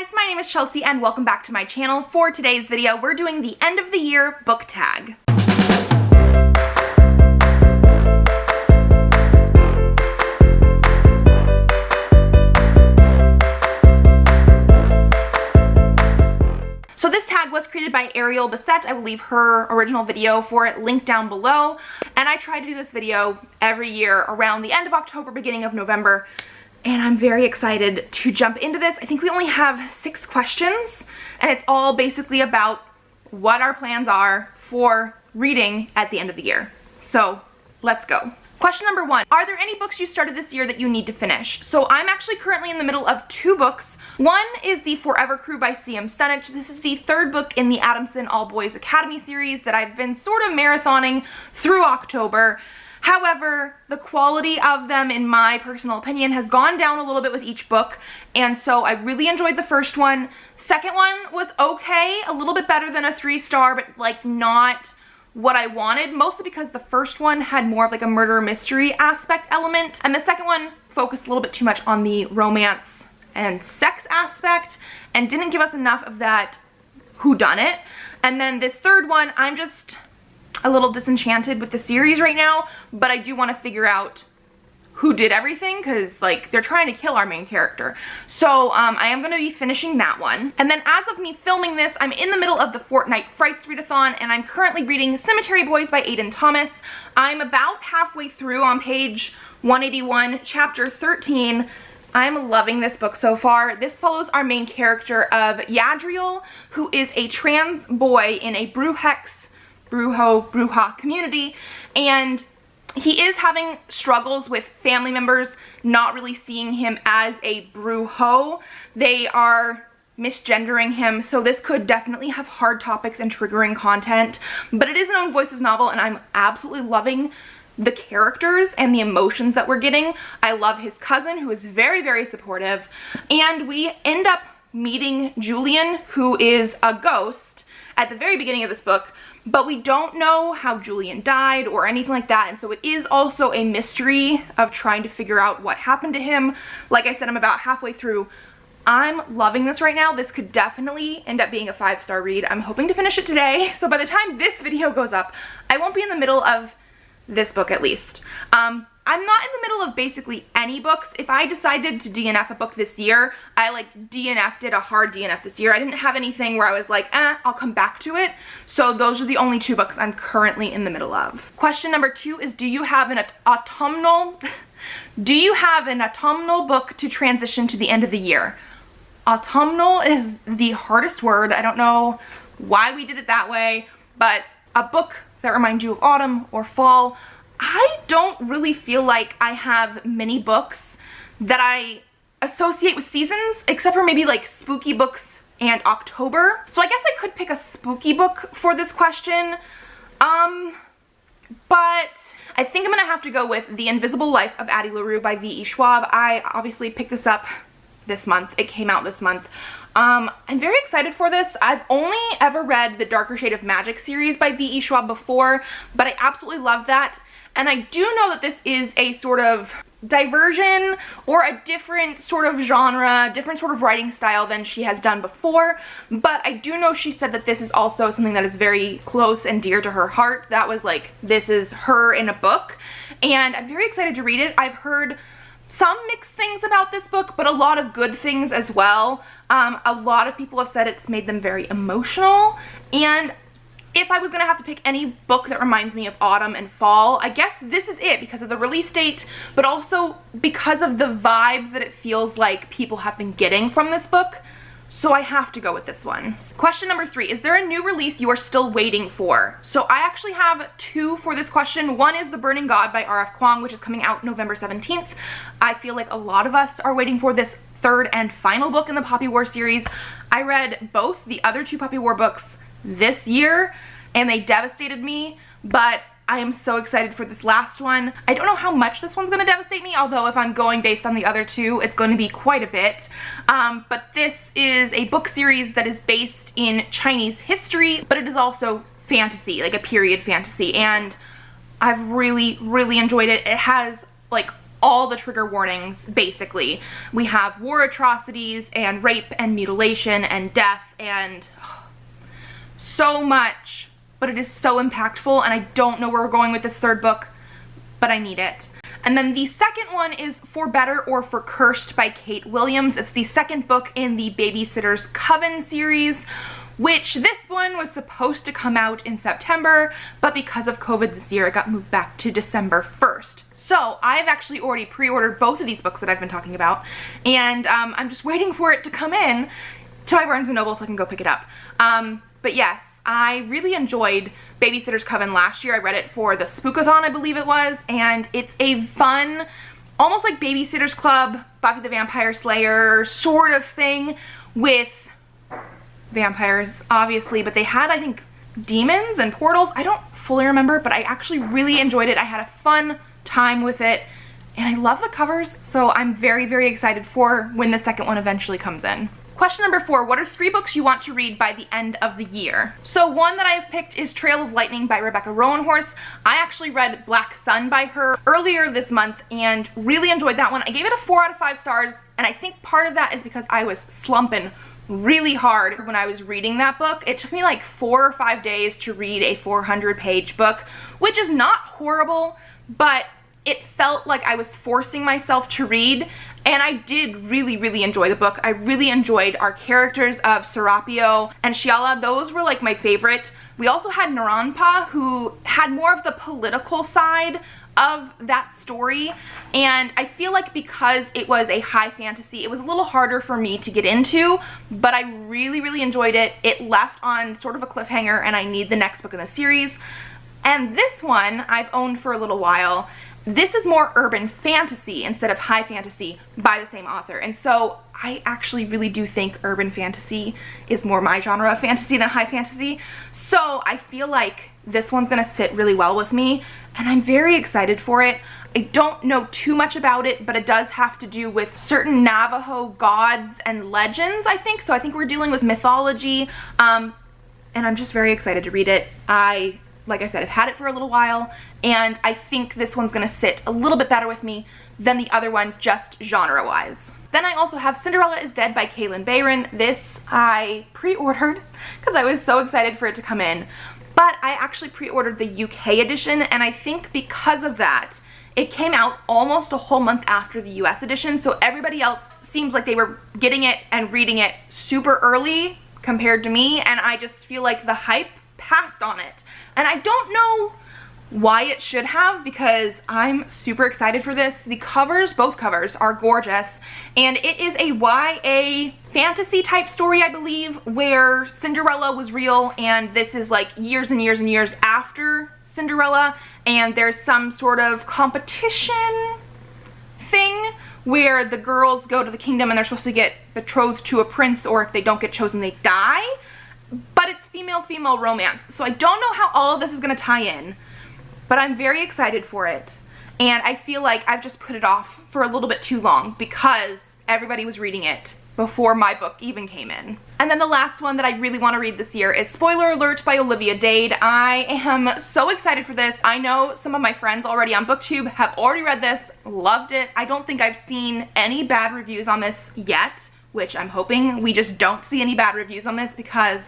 guys, my name is Chelsea and welcome back to my channel. For today's video, we're doing the end of the year book tag. So this tag was created by Ariel Bissett. I will leave her original video for it linked down below. And I try to do this video every year around the end of October, beginning of November. And I'm very excited to jump into this. I think we only have 6 questions, and it's all basically about what our plans are for reading at the end of the year. So let's go. Question number 1, are there any books you started this year that you need to finish? So I'm actually currently in the middle of 2 books. One is the Forever Crew by Siam Stenich. This is the 3rd book in the Adamson All Boys Academy series that I've been sort of marathoning through October. However, the quality of them, in my personal opinion, has gone down a little bit with each book, and so I really enjoyed the first one. Second one was okay, a little bit better than a 3-star, but like not what I wanted, mostly because the first one had more of like a murder mystery aspect element, and the second one focused a little bit too much on the romance and sex aspect and didn't give us enough of that whodunit. And then this 3rd one, I'm just a little disenchanted with the series right now, but I do want to figure out who did everything, because like they're trying to kill our main character. So I am going to be finishing that one. And then as of me filming this, I'm in the middle of the Fortnite Frights readathon, and I'm currently reading Cemetery Boys by Aiden Thomas. I'm about halfway through on page 181, chapter 13. I'm loving this book so far. This follows our main character of Yadriel, who is a trans boy in a Bruja community, and he is having struggles with family members not really seeing him as a Brujo. They are misgendering him, so this could definitely have hard topics and triggering content, but it is an own voices novel, and I'm absolutely loving the characters and the emotions that we're getting. I love his cousin, who is very, very supportive, and we end up meeting Julian, who is a ghost at the very beginning of this book, but we don't know how Julian died or anything like that, and so it is also a mystery of trying to figure out what happened to him. Like I said, I'm about halfway through. I'm loving this right now. This could definitely end up being a 5-star read. I'm hoping to finish it today, so by the time this video goes up, I won't be in the middle of this book at least. I'm not in the middle of basically any books. If I decided to DNF a book this year, I like DNF'd it, a hard DNF this year. I didn't have anything where I was like, I'll come back to it. So those are the only 2 books I'm currently in the middle of. Question number 2 is, do you have an autumnal book to transition to the end of the year? Autumnal is the hardest word. I don't know why we did it that way, but a book that reminds you of autumn or fall. I don't really feel like I have many books that I associate with seasons, except for maybe like spooky books and October. So I guess I could pick a spooky book for this question, but I think I'm gonna have to go with The Invisible Life of Addie LaRue by V.E. Schwab. I obviously picked this up this month. It came out this month. I'm very excited for this. I've only ever read the Darker Shade of Magic series by V.E. Schwab before, but I absolutely love that. And I do know that this is a sort of diversion or a different sort of genre, different sort of writing style than she has done before. But I do know she said that this is also something that is very close and dear to her heart. That was like, this is her in a book. And I'm very excited to read it. I've heard some mixed things about this book, but a lot of good things as well. A lot of people have said it's made them very emotional, and if I was gonna have to pick any book that reminds me of autumn and fall, I guess this is it, because of the release date, but also because of the vibes that it feels like people have been getting from this book. So I have to go with this one. Question number 3, is there a new release you are still waiting for? So I actually have 2 for this question. One is The Burning God by R.F. Kuang, which is coming out November 17th. I feel like a lot of us are waiting for this 3rd and final book in the Poppy War series. I read both the other 2 Poppy War books this year, and they devastated me, but I am so excited for this last one. I don't know how much this one's gonna devastate me, although if I'm going based on the other 2, it's going to be quite a bit. But this is a book series that is based in Chinese history, but it is also fantasy, like a period fantasy, and I've really, really enjoyed it. It has like all the trigger warnings, basically. We have war atrocities and rape and mutilation and death and so much, but it is so impactful, and I don't know where we're going with this third book, but I need it. And then the second one is For Better or For Cursed by Kate Williams. It's the second book in the Babysitter's Coven series, which this one was supposed to come out in September, but because of COVID this year, it got moved back to December 1st. So I've actually already pre-ordered both of these books that I've been talking about, and I'm just waiting for it to come in to my Barnes & Noble so I can go pick it up. But yes, I really enjoyed Babysitter's Coven last year. I read it for the Spookathon, I believe it was, and it's a fun, almost like Babysitter's Club, Buffy the Vampire Slayer sort of thing with vampires, obviously, but they had, I think, demons and portals. I don't fully remember, but I actually really enjoyed it. I had a fun time with it, and I love the covers, so I'm very, very excited for when the second one eventually comes in. Question number 4, what are 3 books you want to read by the end of the year? So one that I have picked is Trail of Lightning by Rebecca Rowanhorse. I actually read Black Sun by her earlier this month and really enjoyed that one. I gave it a 4 out of 5 stars, and I think part of that is because I was slumping really hard when I was reading that book. It took me like 4 or 5 days to read a 400-page book, which is not horrible, but it felt like I was forcing myself to read, and I did really, really enjoy the book. I really enjoyed our characters of Serapio and Shiala. Those were like my favorite. We also had Naranpa, who had more of the political side of that story, and I feel like because it was a high fantasy, it was a little harder for me to get into, but I really, really enjoyed it. It left on sort of a cliffhanger, and I need the next book in the series. And this one I've owned for a little while. This is more urban fantasy instead of high fantasy by the same author, and so I actually really do think urban fantasy is more my genre of fantasy than high fantasy, so I feel like this one's gonna sit really well with me, and I'm very excited for it. I don't know too much about it, but it does have to do with certain Navajo gods and legends, I think, so I think we're dealing with mythology, and I'm just very excited to read it. Like I said, I've had it for a little while, and I think this one's gonna sit a little bit better with me than the other one, just genre-wise. Then I also have Cinderella is Dead by Kaelyn Bayern. This I pre-ordered because I was so excited for it to come in, but I actually pre-ordered the UK edition, and I think because of that, it came out almost a whole month after the US edition, so everybody else seems like they were getting it and reading it super early compared to me, and I just feel like the hype passed on it. And I don't know why it should have, because I'm super excited for this. The covers, both covers, are gorgeous, and it is a YA fantasy type story, I believe, where Cinderella was real, and this is like years and years and years after Cinderella, and there's some sort of competition thing where the girls go to the kingdom and they're supposed to get betrothed to a prince, or if they don't get chosen, they die. But it's female-female romance, so I don't know how all of this is going to tie in, but I'm very excited for it, and I feel like I've just put it off for a little bit too long because everybody was reading it before my book even came in. And then the last one that I really want to read this year is Spoiler Alert by Olivia Dade. I am so excited for this. I know some of my friends already on BookTube have already read this, loved it. I don't think I've seen any bad reviews on this yet, which I'm hoping we just don't see any bad reviews on this because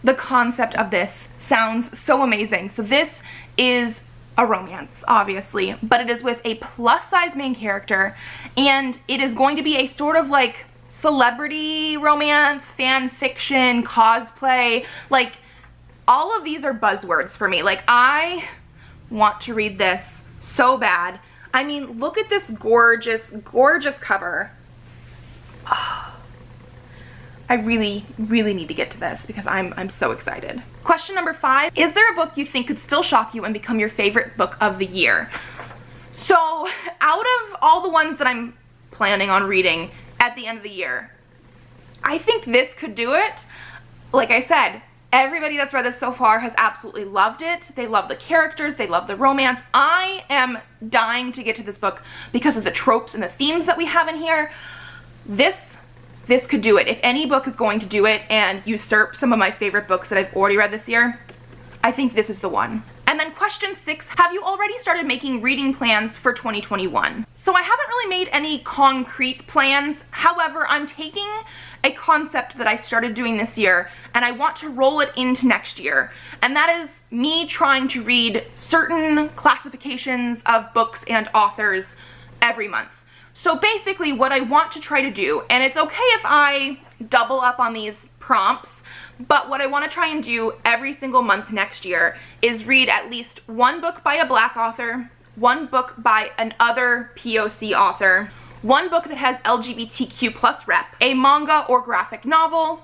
the concept of this sounds so amazing. So this is a romance, obviously, but it is with a plus-size main character, and it is going to be a sort of like celebrity romance, fan fiction, cosplay. Like, all of these are buzzwords for me. Like, I want to read this so bad. I mean, look at this gorgeous, gorgeous cover. Oh, I really, really need to get to this because I'm so excited. Question number 5, is there a book you think could still shock you and become your favorite book of the year? So, out of all the ones that I'm planning on reading at the end of the year, I think this could do it. Like I said, everybody that's read this so far has absolutely loved it. They love the characters, they love the romance. I am dying to get to this book because of the tropes and the themes that we have in here. This could do it. If any book is going to do it and usurp some of my favorite books that I've already read this year, I think this is the one. And then question 6, have you already started making reading plans for 2021? So I haven't really made any concrete plans. However, I'm taking a concept that I started doing this year and I want to roll it into next year. And that is me trying to read certain classifications of books and authors every month. So basically what I want to try to do, and it's okay if I double up on these prompts, but what I want to try and do every single month next year is read at least one book by a Black author, one book by another POC author, one book that has LGBTQ plus rep, a manga or graphic novel,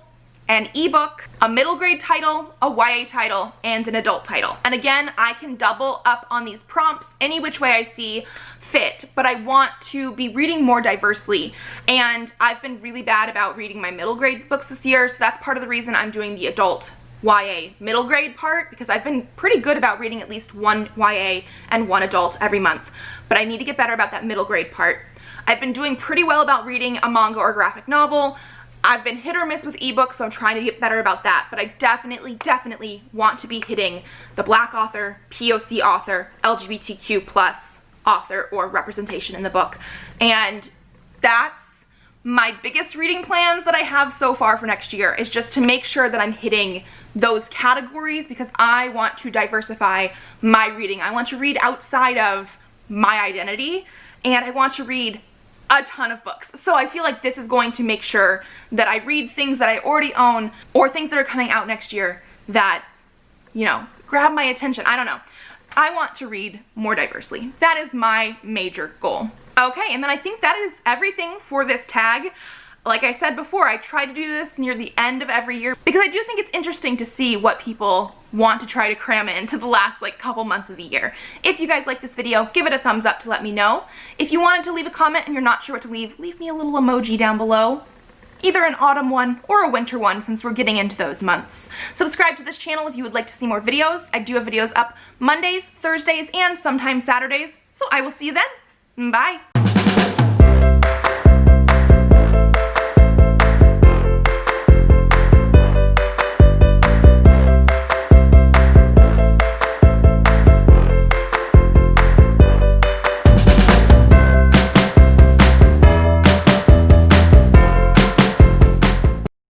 an ebook, a middle grade title, a YA title, and an adult title. And again, I can double up on these prompts any which way I see fit, but I want to be reading more diversely. And I've been really bad about reading my middle grade books this year, so that's part of the reason I'm doing the adult YA middle grade part, because I've been pretty good about reading at least one YA and one adult every month, but I need to get better about that middle grade part. I've been doing pretty well about reading a manga or graphic novel. I've been hit or miss with ebooks, so I'm trying to get better about that, but I definitely want to be hitting the Black author, POC author, LGBTQ plus author or representation in the book. And that's my biggest reading plans that I have so far for next year, is just to make sure that I'm hitting those categories, because I want to diversify my reading. I want to read outside of my identity, and I want to read a ton of books. So I feel like this is going to make sure that I read things that I already own or things that are coming out next year that, you know, grab my attention. I don't know. I want to read more diversely. That is my major goal. Okay, and then I think that is everything for this tag. Like I said before, I try to do this near the end of every year because I do think it's interesting to see what people want to try to cram into the last couple months of the year. If you guys like this video, give it a thumbs up to let me know. If you wanted to leave a comment and you're not sure what to leave me a little emoji down below. Either an autumn one or a winter one, since we're getting into those months. Subscribe to this channel if you would like to see more videos. I do have videos up Mondays, Thursdays, and sometimes Saturdays. So I will see you then. Bye.